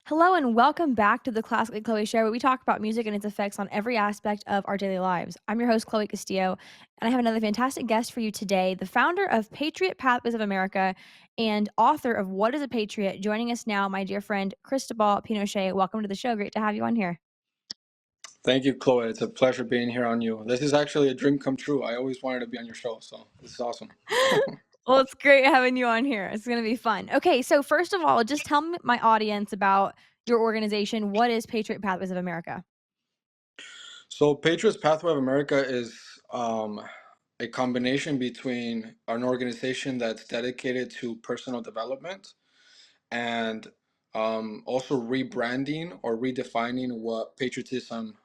Hello and welcome back to the Classically Chloe Show, where we talk about music and its effects on every aspect of our daily lives. I'm your host, Chloe Castillo, and I have another fantastic guest for you today, the founder of Patriot Pathways of America and author of What is a Patriot. Joining us now, my dear friend, Christobal Pinochet. Welcome to the show. Great to have you on here. Thank you, Chloe. It's a pleasure being here on you. This is actually a dream come true. I always wanted to be on your show, so this is awesome. Well, it's great having you on here. It's going to be fun. Okay, so first of all, just tell my audience about your organization. What is Patriot Pathways of America? So, Patriots Pathway of America is a combination between an organization that's dedicated to personal development and also rebranding or redefining what patriotism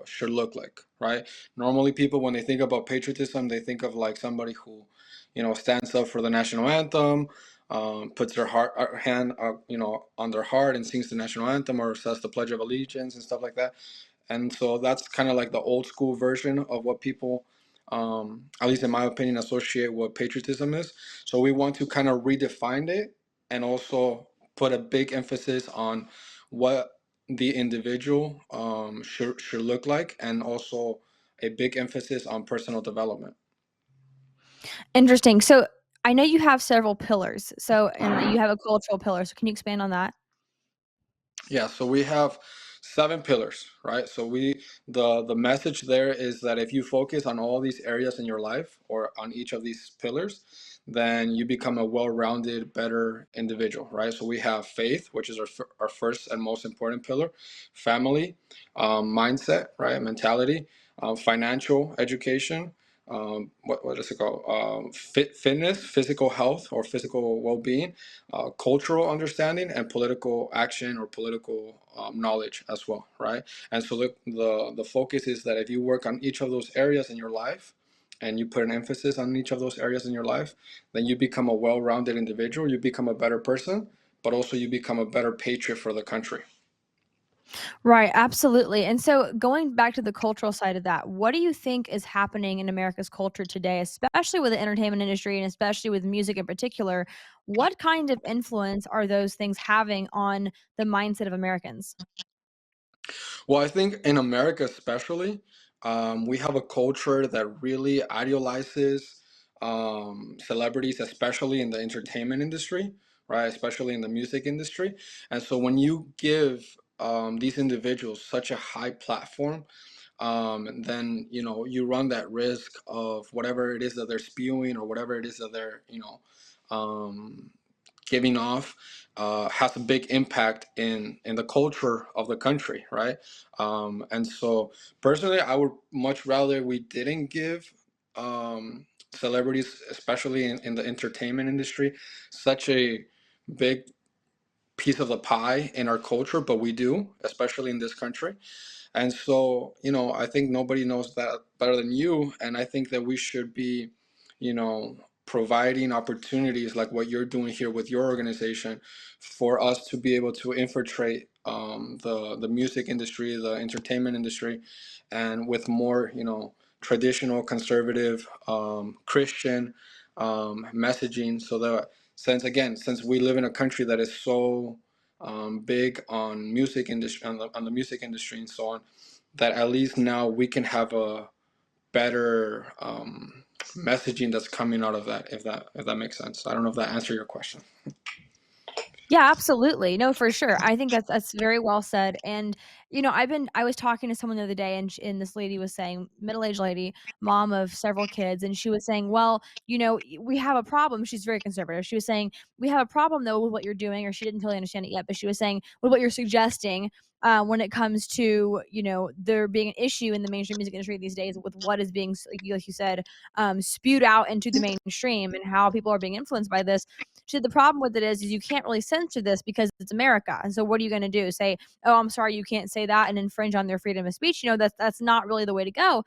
should look like, right? Normally, people, when they think about patriotism, they think of like somebody who, stands up for the national anthem, puts their hand, on their heart and sings the national anthem or says the Pledge of Allegiance and stuff like that. And so that's kind of like the old school version of what people, at least in my opinion, associate what patriotism is. So we want to kind of redefine it and also put a big emphasis on what the individual should look like, and also a big emphasis on personal development. Interesting. So I know you have several pillars. So, and you have a cultural pillar. So can you expand on that? Yeah, so we have seven pillars, right? So the message there is that if you focus on all these areas in your life or on each of these pillars, then you become a well-rounded, better individual, right? So we have faith, which is our first and most important pillar, family, mindset, right? Mentality, financial education, what is it called? Fitness, physical health or physical well-being, cultural understanding, and political action or political knowledge as well, right? And so the focus is that if you work on each of those areas in your life and you put an emphasis on each of those areas in your life, then you become a well-rounded individual, you become a better person, but also you become a better patriot for the country. Right, absolutely. And so going back to the cultural side of that, what do you think is happening in America's culture today, especially with the entertainment industry and especially with music in particular? What kind of influence are those things having on the mindset of Americans? Well, I think in America, especially, we have a culture that really idealizes celebrities, especially in the entertainment industry, right? Especially in the music industry. And so when you give these individuals such a high platform, then you run that risk of whatever it is that they're spewing or whatever it is that they're um, giving off has a big impact in the culture of the country, right? And so personally, I would much rather we didn't give celebrities, especially in the entertainment industry, such a big piece of the pie in our culture, but we do, especially in this country. And so, I think nobody knows that better than you. And I think that we should be, you know, providing opportunities like what you're doing here with your organization for us to be able to infiltrate the music industry, the entertainment industry, and with more, traditional, conservative, Christian messaging, so that since we live in a country that is so big on music industry, on the music industry and so on, that at least now we can have a better messaging that's coming out of that, if that makes sense. I don't know if that answered your question. Yeah, absolutely. No, for sure. I think that's very well said. And I was talking to someone the other day, and and this lady was saying, middle-aged lady, mom of several kids, and she was saying, "Well, we have a problem." She's very conservative. She was saying, "We have a problem though with what you're doing," or she didn't totally understand it yet, but she was saying, "With what you're suggesting, when it comes to there being an issue in the mainstream music industry these days with what is being like you said, spewed out into the mainstream and how people are being influenced by this." She said the problem with it is you can't really censor this because it's America. And so what are you going to do? Say, "Oh, I'm sorry, you can't say that," and infringe on their freedom of speech? That's not really the way to go.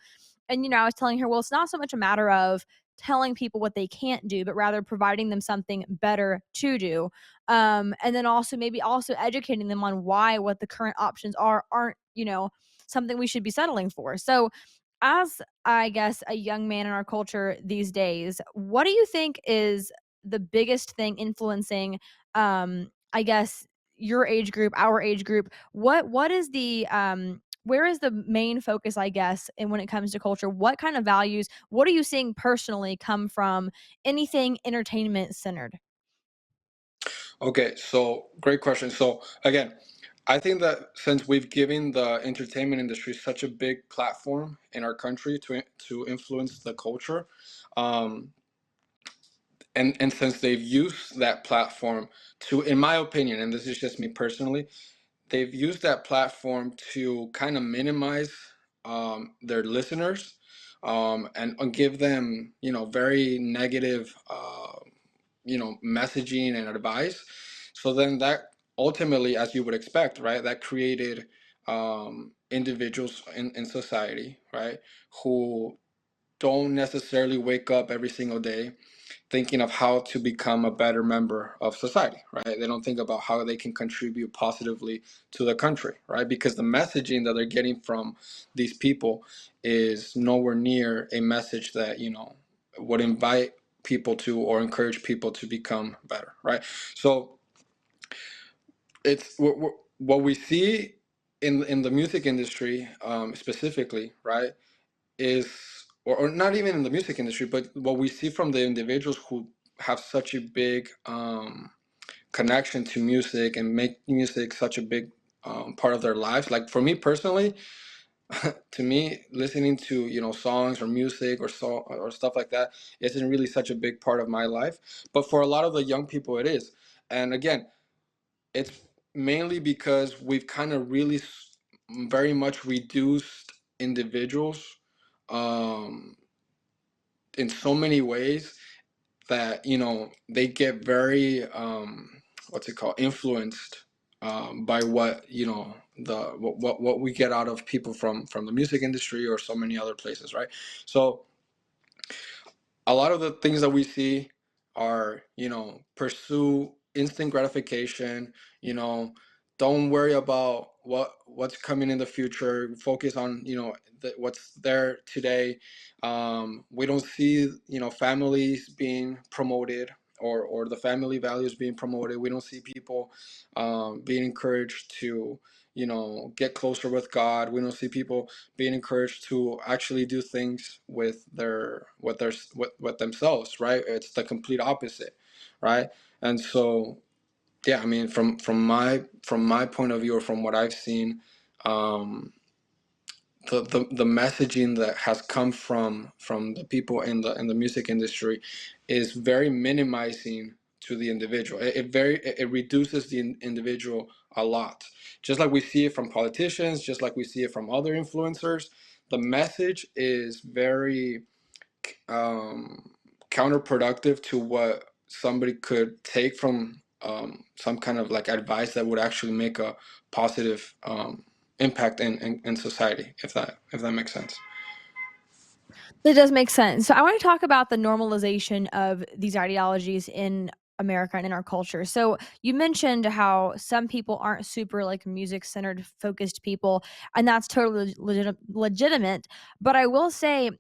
And I was telling her, well, it's not so much a matter of telling people what they can't do, but rather providing them something better to do. And then also maybe also educating them on why what the current options aren't, something we should be settling for. So as I guess a young man in our culture these days, what do you think is the biggest thing influencing, I guess, your age group, our age group, what is the where is the main focus, I guess, and when it comes to culture? What kind of values, what are you seeing personally come from anything entertainment centered? Okay, so great question. So again, I think that since we've given the entertainment industry such a big platform in our country to influence the culture, um, and since they've used that platform to, in my opinion, and this is just me personally, they've used that platform to kind of minimize their listeners, and give them, very negative, messaging and advice. So then that ultimately, as you would expect, right, that created individuals in society, right, who don't necessarily wake up every single day thinking of how to become a better member of society, right? They don't think about how they can contribute positively to the country, right? Because the messaging that they're getting from these people is nowhere near a message that, would invite people to or encourage people to become better, right? So it's what we see in the music industry, specifically, right? Is or not even in the music industry, but what we see from the individuals who have such a big connection to music and make music such a big part of their lives. Like for me personally, to me, listening to songs or music or stuff like that isn't really such a big part of my life. But for a lot of the young people, it is. And again, it's mainly because we've kind of really very much reduced individuals um, in so many ways that they get very what's it called, influenced by what what we get out of people from the music industry or so many other places, right? So a lot of the things that we see are, pursue instant gratification, you know, don't worry about what's coming in the future. Focus on, what's there today. We don't see, families being promoted, or the family values being promoted. We don't see people being encouraged to, get closer with God. We don't see people being encouraged to actually do things with themselves, right? It's the complete opposite, right? And so, yeah, I mean, from my point of view, or from what I've seen, um, the messaging that has come from the people in the music industry is very minimizing to the individual. It reduces the individual a lot, just like we see it from politicians, just like we see it from other influencers. The message is very um, counterproductive to what somebody could take from some kind of like advice that would actually make a positive impact in society, if that makes sense. That does make sense. So I want to talk about the normalization of these ideologies in America and in our culture. So you mentioned how some people aren't super like music centered focused people, and that's totally legitimate. But I will say,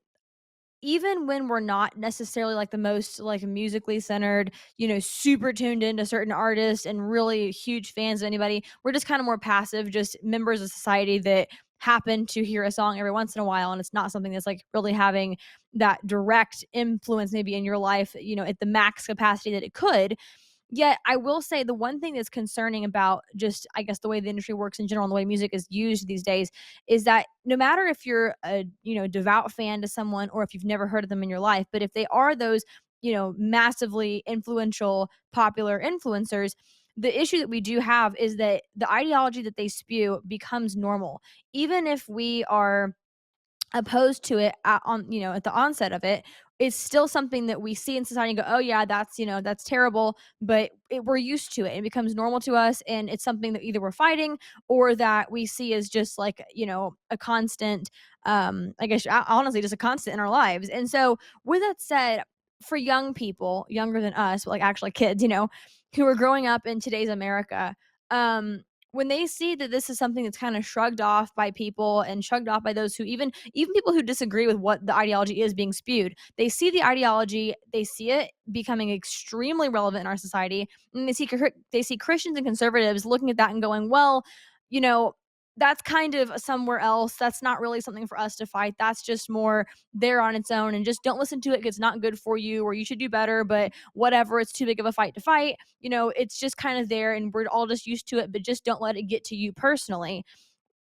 even when we're not necessarily like the most like musically centered, super tuned into certain artists and really huge fans of anybody, we're just kind of more passive, just members of society that happen to hear a song every once in a while. And it's not something that's like really having that direct influence maybe in your life, at the max capacity that it could. Yet, I will say the one thing that's concerning about just, I guess, the way the industry works in general and the way music is used these days is that no matter if you're a, devout fan to someone or if you've never heard of them in your life, but if they are those, massively influential, popular influencers, the issue that we do have is that the ideology that they spew becomes normal. Even if we are opposed to it at the onset of it, it's still something that we see in society and go, oh yeah, that's terrible, but we're used to it. It becomes normal to us, and it's something that either we're fighting or that we see as just like, a constant, I guess, honestly, just a constant in our lives. And so with that said, for young people younger than us, like actually kids, who are growing up in today's America, um when they see that this is something that's kind of shrugged off by people and shrugged off by those who even people who disagree with what the ideology is being spewed, they see the ideology, they see it becoming extremely relevant in our society, and they see Christians and conservatives looking at that and going, well, you know, that's kind of somewhere else. That's not really something for us to fight. That's just more there on its own, and just don't listen to it because it's not good for you, or you should do better. But whatever, it's too big of a fight to fight. It's just kind of there and we're all just used to it, but just don't let it get to you personally.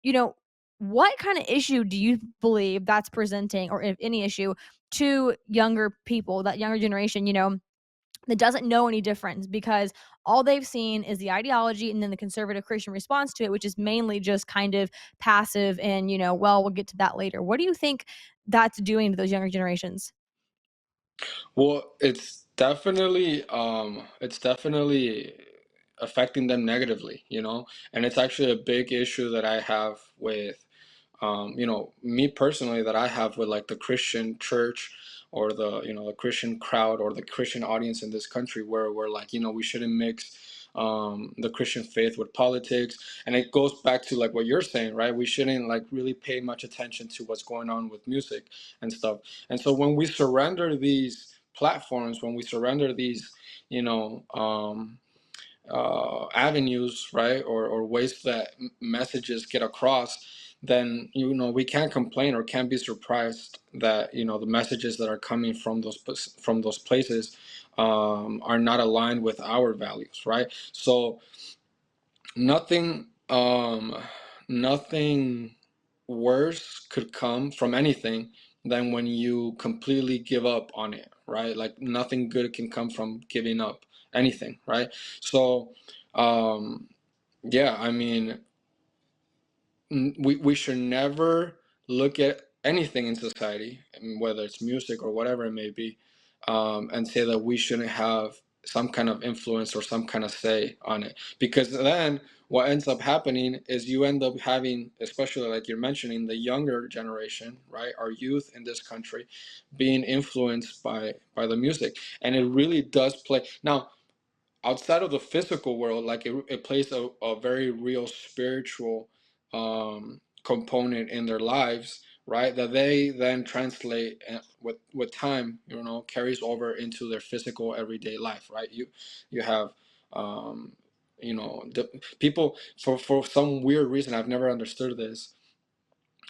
You know, what kind of issue do you believe that's presenting, or if any issue, to younger people, that younger generation, that doesn't know any difference because all they've seen is the ideology and then the conservative Christian response to it, which is mainly just kind of passive and, well, we'll get to that later. What do you think that's doing to those younger generations? Well, it's definitely affecting them negatively, and it's actually a big issue that I have with, me personally, that I have with like the Christian church, or the Christian crowd, or the Christian audience in this country, where we're like, we shouldn't mix the Christian faith with politics. And it goes back to like what you're saying, right? We shouldn't like really pay much attention to what's going on with music and stuff. And so when we surrender these platforms, when we surrender these, you know, avenues, right, or ways that messages get across, then we can't complain or can't be surprised that the messages that are coming from those places are not aligned with our values, right? So nothing nothing worse could come from anything than when you completely give up on it, right? Like nothing good can come from giving up anything, right? So yeah, I mean, we should never look at anything in society, I mean, whether it's music or whatever it may be, and say that we shouldn't have some kind of influence or some kind of say on it. Because then what ends up happening is you end up having, especially like you're mentioning, the younger generation, right, our youth in this country, being influenced by the music. And it really does play. Now, outside of the physical world, like it plays a very real spiritual component in their lives, right? That they then translate with time, carries over into their physical everyday life, right? You have the people, for some weird reason, I've never understood this,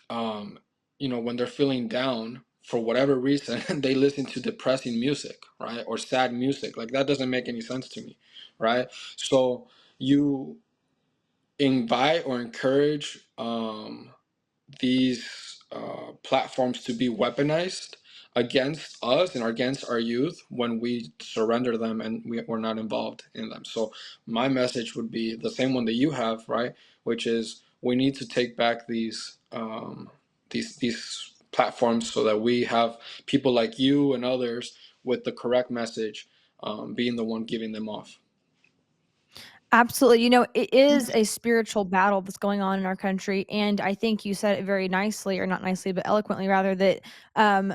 um, when they're feeling down for whatever reason, they listen to depressing music, right? Or sad music. Like that doesn't make any sense to me, right? So you invite or encourage these platforms to be weaponized against us and against our youth when we surrender them and we're not involved in them. So my message would be the same one that you have, right? Which is we need to take back these platforms so that we have people like you and others with the correct message, being the one giving them off. Absolutely. It is a spiritual battle that's going on in our country. And I think you said it very nicely, or not nicely, but eloquently rather, that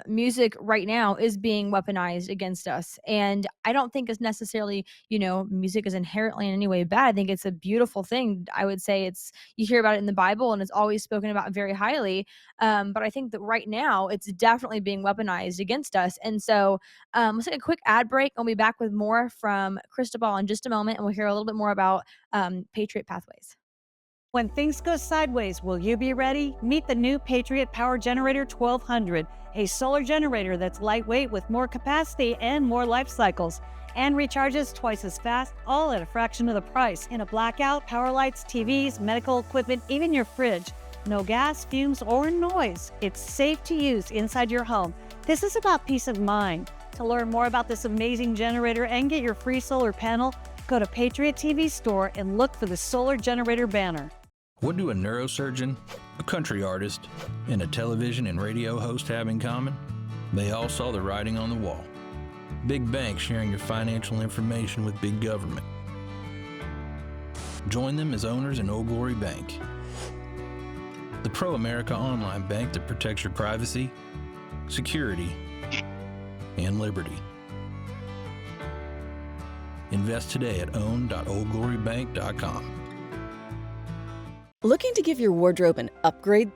music right now is being weaponized against us. And I don't think it's necessarily, music is inherently in any way bad. I think it's a beautiful thing. I would say you hear about it in the Bible and it's always spoken about very highly. But I think that right now it's definitely being weaponized against us. And so let's take a quick ad break. I'll be back with more from Christobal in just a moment, and we'll hear a little bit more about Patriot Pathways. When things go sideways, will you be ready? Meet the new Patriot Power Generator 1200, a solar generator that's lightweight with more capacity and more life cycles, and recharges twice as fast, all at a fraction of the price. In a blackout, power lights, TVs, medical equipment, even your fridge. No gas, fumes, or noise. It's safe to use inside your home. This is about peace of mind. To learn more about this amazing generator and get your free solar panel, go to Patriot TV Store and look for the solar generator banner. What do a neurosurgeon, a country artist, and a television and radio host have in common? They all saw the writing on the wall. Big banks sharing your financial information with big government. Join them as owners in Old Glory Bank, the pro-America online bank that protects your privacy, security, and liberty. Invest today at own.oldglorybank.com. Looking to give your wardrobe an upgrade?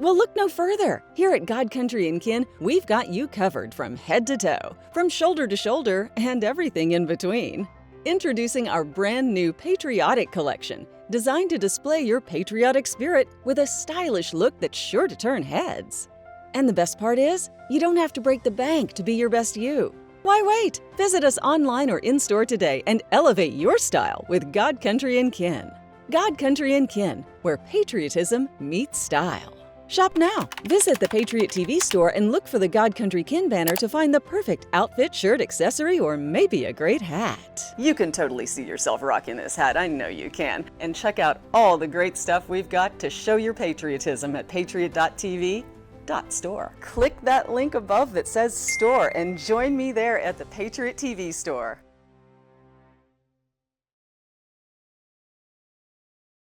Well, look no further. Here at God Country & Kin, we've got you covered from head to toe, from shoulder to shoulder, and everything in between. Introducing our brand new Patriotic Collection, designed to display your patriotic spirit with a stylish look that's sure to turn heads. And the best part is, you don't have to break the bank to be your best you. Why wait? Visit us online or in-store today and elevate your style with God Country & Kin. God Country & Kin, where patriotism meets style. Shop now. Visit the Patriot TV store and look for the God Country Kin banner to find the perfect outfit, shirt, accessory, or maybe a great hat. You can totally see yourself rocking this hat. I know you can. And check out all the great stuff we've got to show your patriotism at patriot.tv.store. Click that link above that says store and join me there at the Patriot TV store.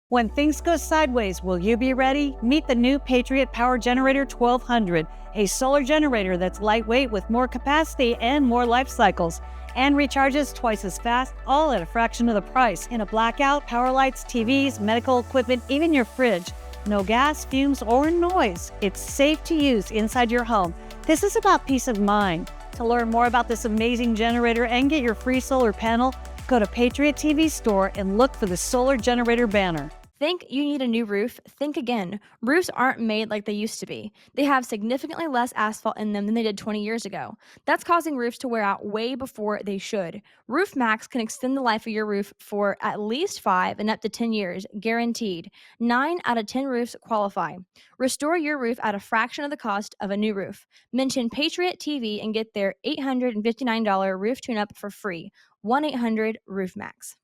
When things go sideways, will you be ready? Meet the new Patriot Power Generator 1200, a solar generator that's lightweight with more capacity and more life cycles, and recharges twice as fast, all at a fraction of the price. In a blackout, power lights, TVs, medical equipment, even your fridge. No gas, fumes, or noise. It's safe to use inside your home. This is about peace of mind. To learn more about this amazing generator and get your free solar panel, go to Patriot TV store and look for the solar generator banner. Think you need a new roof? Think again. Roofs aren't made like they used to be. They have significantly less asphalt in them than they did 20 years ago. That's causing roofs to wear out way before they should. Roof Max can extend the life of your roof for at least 5 and up to 10 years, guaranteed. 9 out of 10 roofs qualify. Restore your roof at a fraction of the cost of a new roof. Mention Patriot TV and get their $859 roof tune-up for free. 1-800-ROOF MAX.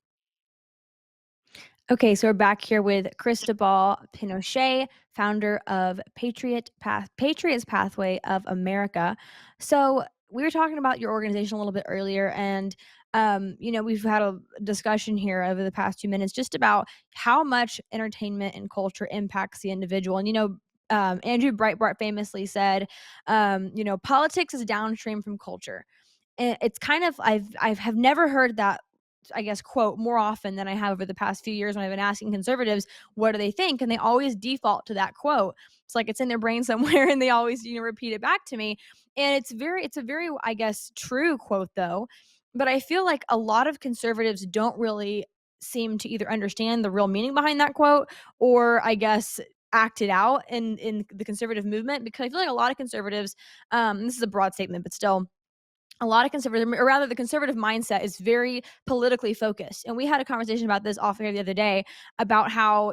Okay, so we're back here with Christobal Pinochet, founder of Patriots Pathway of America. So we were talking about your organization a little bit earlier, and we've had a discussion here over the past 2 minutes just about how much entertainment and culture impacts the individual. And Andrew Breitbart famously said, politics is downstream from culture. And it's kind of I've never heard that, I guess, quote more often than I have over the past few years when I've been asking conservatives what do they think, and they always default to that quote. It's like it's in their brain somewhere, and they always repeat it back to me. And it's a very, I guess, true quote though. But I feel like a lot of conservatives don't really seem to either understand the real meaning behind that quote, or I guess act it out in the conservative movement, because I feel like a lot of conservatives, this is a broad statement, but still, a lot of conservative, or rather the conservative mindset is very politically focused. And we had a conversation about this off air the other day about how,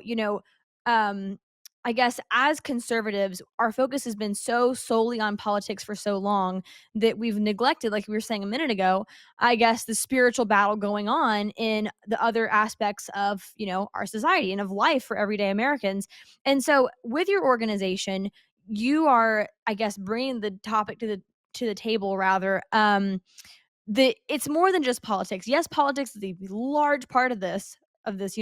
um, I guess as conservatives, our focus has been so solely on politics for so long that we've neglected, like we were saying a minute ago, I guess the spiritual battle going on in the other aspects of, our society and of life for everyday Americans. And so with your organization, you are, I guess, bringing the topic to the table, rather, it's more than just politics. Yes, politics is a large part of this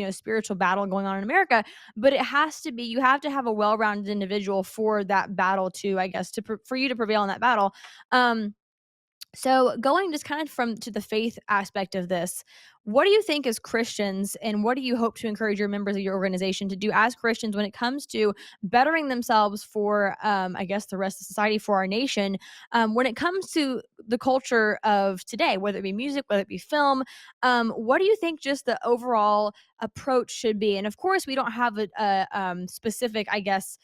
spiritual battle going on in America, but it has to be, you have to have a well-rounded individual for that battle to, I guess, for you to prevail in that battle. So going just kind of from to the faith aspect of this, what do you think as Christians, and what do you hope to encourage your members of your organization to do as Christians when it comes to bettering themselves for, I guess, the rest of society, for our nation, when it comes to the culture of today, whether it be music, whether it be film, what do you think just the overall approach should be? And of course, we don't have a specific, I guess,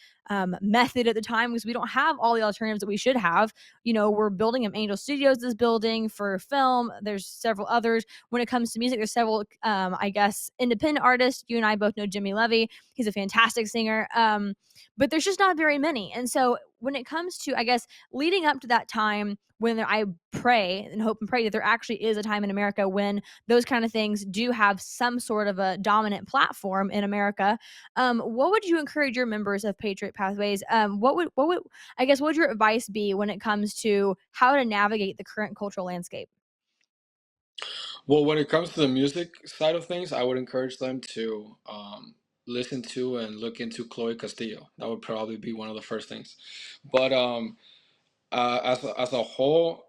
method at the time, because we don't have all the alternatives that we should have. We're building Angel Studios, this building for film. There's several others. When it comes to music, there's several, I guess, independent artists. You and I both know Jimmy Levy. He's a fantastic singer. But there's just not very many. And so when it comes to, I guess, leading up to that time, when I pray and hope and pray that there actually is a time in America when those kind of things do have some sort of a dominant platform in America, what would you encourage your members of Patriot Pathways? What would I guess, what would your advice be when it comes to how to navigate the current cultural landscape? Well, when it comes to the music side of things, I would encourage them to listen to and look into Chloe Castillo. That would probably be one of the first things. But as a whole,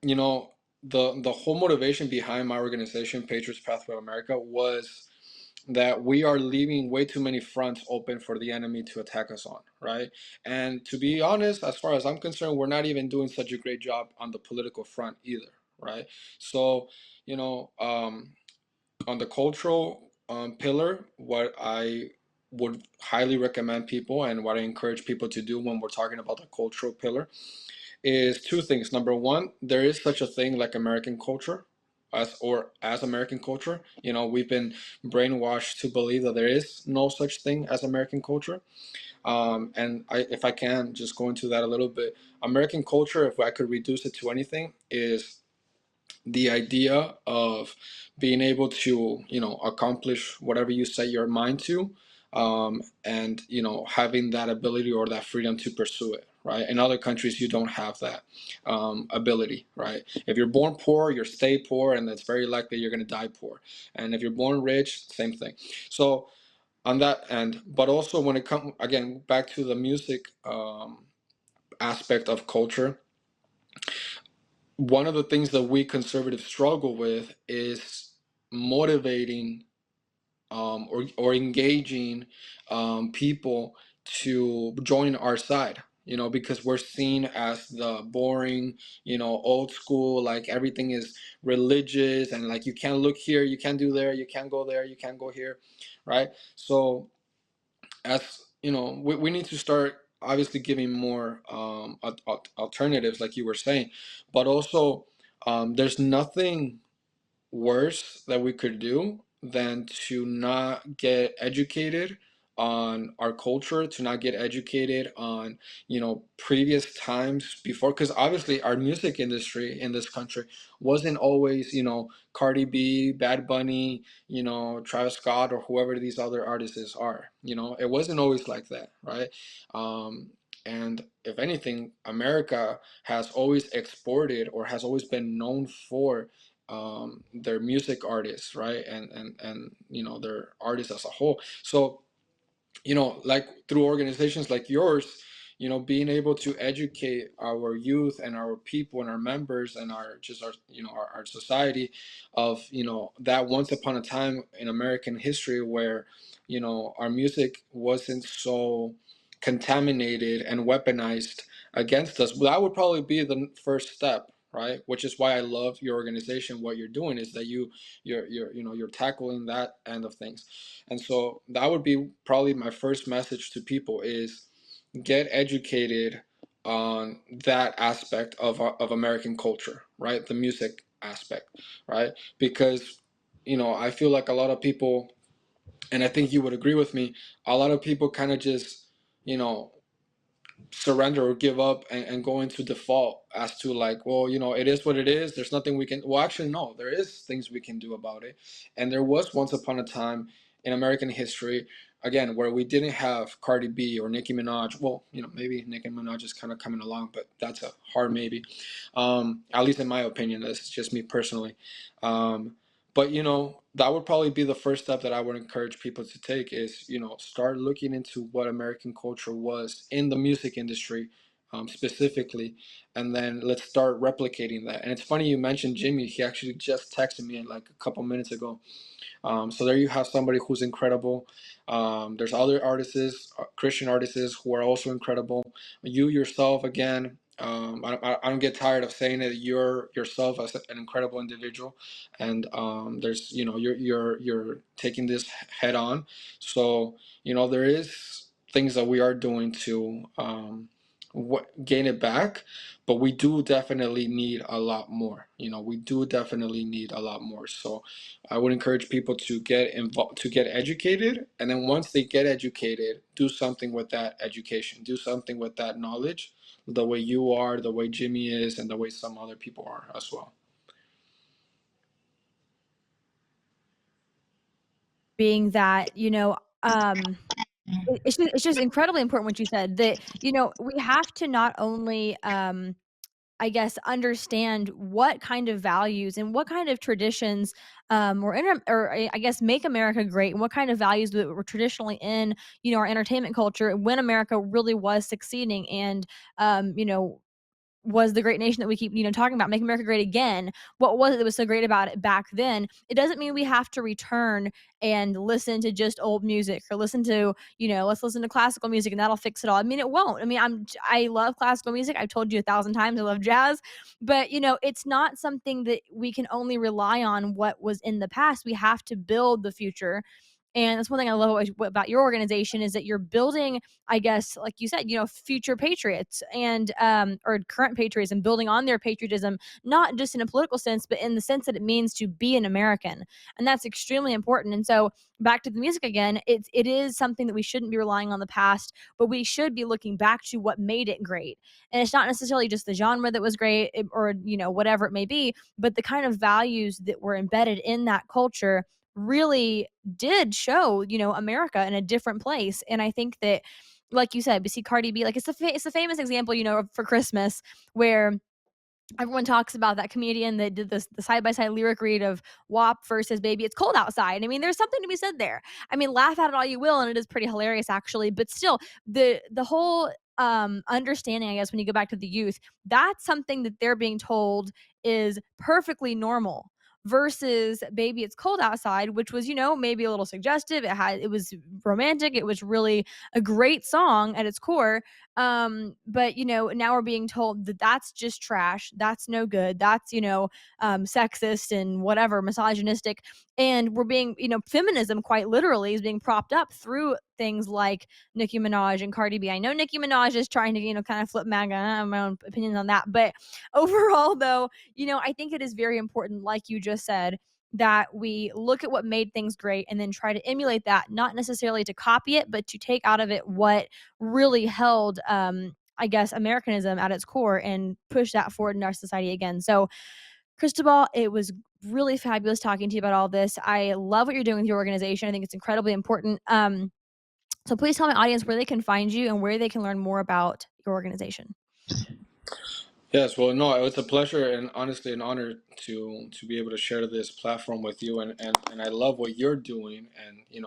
the whole motivation behind my organization, Patriots Pathway of America, was that we are leaving way too many fronts open for the enemy to attack us on, right? And to be honest, as far as I'm concerned, we're not even doing such a great job on the political front either, right? So, you know, on the cultural pillar, what I would highly recommend people and what I encourage people to do when we're talking about the cultural pillar is two things. Number one, there is such a thing like American culture, as American culture. You know, we've been brainwashed to believe that there is no such thing as American culture. And if I can just go into that a little bit, American culture, if I could reduce it to anything, is the idea of being able to, you know, accomplish whatever you set your mind to, and, you know, having that ability or that freedom to pursue it, right? In other countries you don't have that ability, right? If you're born poor, you stay poor, and it's very likely you're going to die poor. And if you're born rich, same thing. So on that end, but also when it comes again back to the music aspect of culture, one of the things that we conservatives struggle with is motivating, or engaging people to join our side, you know, because we're seen as the boring, you know, old school, like everything is religious, and like you can't look here, you can't do there, you can't go there, you can't go here, right? So as you know, we need to start obviously giving more alternatives, like you were saying, but also there's nothing worse that we could do than to not get educated on our culture, to not get educated on, you know, previous times before, because obviously our music industry in this country wasn't always, you know, Cardi B, Bad Bunny, you know, Travis Scott, or whoever these other artists are. You know, it wasn't always like that, right? And if anything, America has always exported, or has always been known for their music artists, right? And you know, their artists as a whole. So, you know, like through organizations like yours, you know, being able to educate our youth and our people and our members and our just our, you know, our society of, you know, that once upon a time in American history where, you know, our music wasn't so contaminated and weaponized against us. Well, that would probably be the first step, right? Which is why I love your organization. What you're doing is that you're you know, you're tackling that end of things. And so that would be probably my first message to people is get educated on that aspect of American culture, right? The music aspect, right? Because, you know, I feel like a lot of people, and I think you would agree with me, a lot of people kind of just, you know, surrender or give up and go into default as to like, well, you know, it is what it is, there's nothing we can, well, actually no, there is things we can do about it. And there was once upon a time in American history, again, where we didn't have Cardi B or Nicki Minaj. Well, you know, maybe Nicki Minaj is kind of coming along, but that's a hard maybe. At least in my opinion, that's just me personally. But you know, that would probably be the first step that I would encourage people to take is, you know, start looking into what American culture was in the music industry, specifically, and then let's start replicating that. And it's funny you mentioned Jimmy. He actually just texted me like a couple minutes ago. So there you have somebody who's incredible. There's other artists, Christian artists, who are also incredible. You yourself, again, I don't get tired of saying it. You're yourself as an incredible individual, and there's, you know, you're taking this head on. So, you know, there is things that we are doing to gain it back, but we do definitely need a lot more. You know, we do definitely need a lot more. So I would encourage people to get involved, to get educated, and then once they get educated, do something with that education, do something with that knowledge, the way you are, the way Jimmy is, and the way some other people are as well. Being that, you know, it's just incredibly important what you said that, you know, we have to not only, I guess, understand what kind of values and what kind of traditions, or I guess make America great, and what kind of values that were traditionally in, you know, our entertainment culture when America really was succeeding. And, you know, was the great nation that we keep, talking about, make America great again. What was it that was so great about it back then? It doesn't mean we have to return and listen to just old music or listen to, let's listen to classical music and that'll fix it all. I mean, it won't. I mean, I love classical music. I've told you 1,000 times I love jazz, but it's not something that we can only rely on what was in the past. We have to build the future. And that's one thing I love about your organization is that you're building, I guess, like you said, future patriots and or current patriots and building on their patriotism, not just in a political sense, but in the sense that it means to be an American, and that's extremely important. And so, back to the music again, it is something that we shouldn't be relying on the past, but we should be looking back to what made it great. And it's not necessarily just the genre that was great, or whatever it may be, but the kind of values that were embedded in that culture really did show, America in a different place. And I think that, like you said, we see Cardi B, like it's a famous example, for Christmas, where everyone talks about that comedian that did the side by side lyric read of WAP versus Baby It's Cold Outside. I mean, there's something to be said there. I mean, laugh at it all you will, and it is pretty hilarious actually. But still, the whole understanding, I guess, when you go back to the youth, that's something that they're being told is perfectly normal. Versus Baby It's Cold Outside, which was, maybe a little suggestive. It was romantic. It was really a great song at its core, but now we're being told that that's just trash. That's no good. That's sexist and whatever, misogynistic. And we're being, feminism quite literally is being propped up through things like Nicki Minaj and Cardi B. I know Nicki Minaj is trying to, kind of flip MAGA. I have my own opinions on that, but overall, though, I think it is very important, like you just said, that we look at what made things great and then try to emulate that, not necessarily to copy it, but to take out of it what really held, I guess, Americanism at its core and push that forward in our society again. So, Cristobal, it was really fabulous talking to you about all this. I love what you're doing with your organization. I think it's incredibly important. So please tell my audience where they can find you and where they can learn more about your organization. Yes, well, no, it's a pleasure and honestly an honor to be able to share this platform with you, and I love what you're doing, and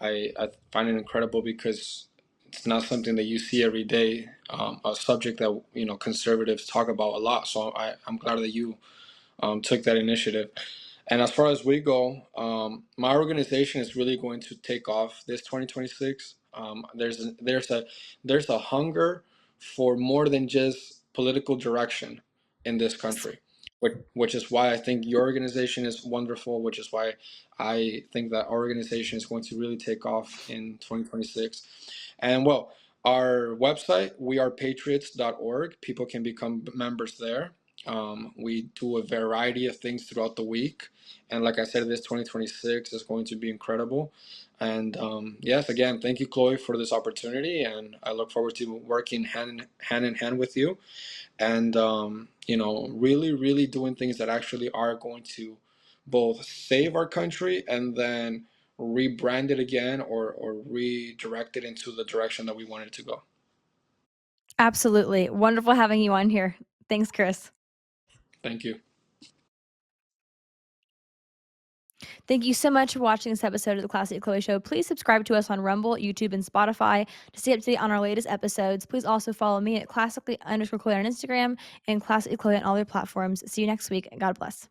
I find it incredible because it's not something that you see every day, a subject that conservatives talk about a lot. So I'm glad that you took that initiative. And as far as we go, my organization is really going to take off this 2026. There's a hunger for more than just political direction in this country, which is why I think your organization is wonderful. Which is why I think that our organization is going to really take off in 2026. And well, our website, wearepatriots.org, people can become members there. We do a variety of things throughout the week. And like I said, this 2026 is going to be incredible. And yes, again, thank you, Chloe, for this opportunity. And I look forward to working hand in hand with you. And, really, really doing things that actually are going to both save our country and then rebrand it again, or redirect it into the direction that we want it to go. Absolutely. Wonderful having you on here. Thanks, Chris. Thank you. Thank you so much for watching this episode of the Classic Chloe Show. Please subscribe to us on Rumble, YouTube, and Spotify to stay up to date on our latest episodes. Please also follow me at classically_Chloe on Instagram and Classically Chloe on all their platforms. See you next week. God bless.